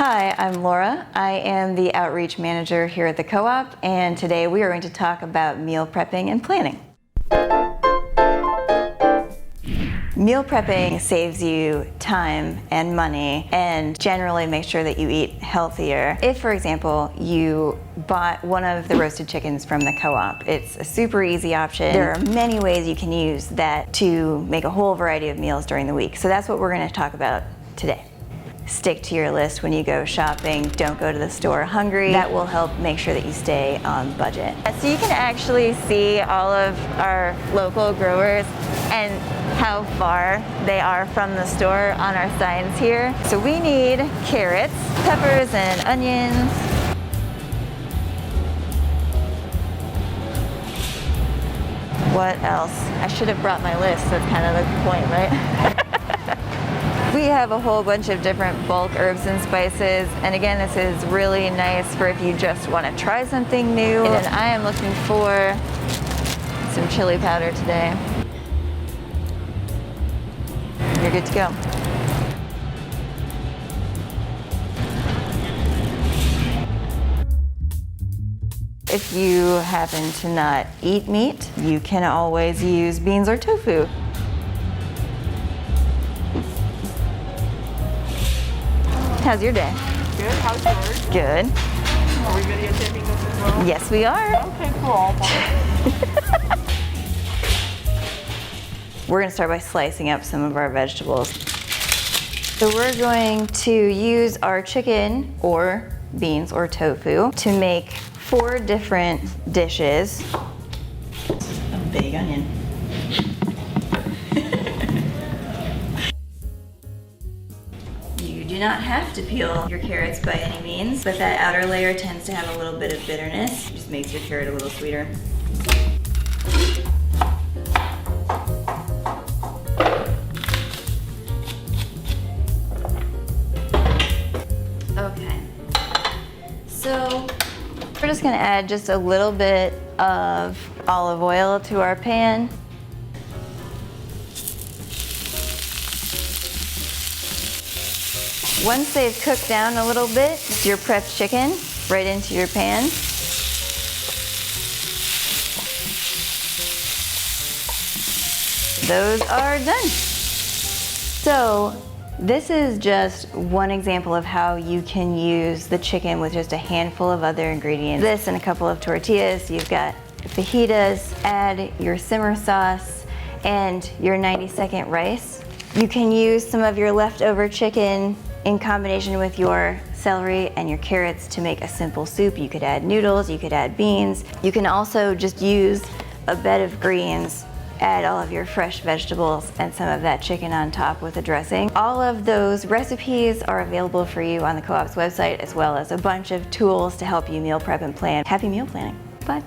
Hi, I'm Laura. I am the Outreach Manager here at the Co-op, and today we are going to talk about meal prepping and planning. Meal prepping saves you time and money and generally makes sure that you eat healthier. If, for example, you bought one of the roasted chickens from the Co-op, it's a super easy option. There are many ways you can use that to make a whole variety of meals during the week. So that's what we're going to talk about today. Stick to your list when you go shopping. Don't go to the store hungry. That will help make sure that you stay on budget. So you can actually see all of our local growers and how far they are from the store on our signs here. So we need carrots, peppers, and onions. What else? I should have brought my list. That's kind of the point, right? We have a whole bunch of different bulk herbs and spices, and again, this is really nice for if you just want to try something new. And I am looking for some chili powder today. You're good to go. If you happen to not eat meat, you can always use beans or tofu. How's your day? Good. How's yours? Good. Are we videotaping this as well? Yes, we are. Okay, cool. We're going to start by slicing up some of our vegetables. So we're going to use our chicken or beans or tofu to make 4 different dishes. A big onion. You do not have to peel your carrots by any means, but that outer layer tends to have a little bit of bitterness. It just makes your carrot a little sweeter. Okay, so we're just gonna add just a little bit of olive oil to our pan. Once they've cooked down a little bit, your prepped chicken right into your pan. Those are done. So this is just one example of how you can use the chicken with just a handful of other ingredients. This and a couple of tortillas. You've got fajitas, add your simmer sauce and your 90-second rice. You can use some of your leftover chicken in combination with your celery and your carrots to make a simple soup. You could add noodles, you could add beans. You can also just use a bed of greens, add all of your fresh vegetables and some of that chicken on top with a dressing. All of those recipes are available for you on the Co-op's website, as well as a bunch of tools to help you meal prep and plan. Happy meal planning. Bye.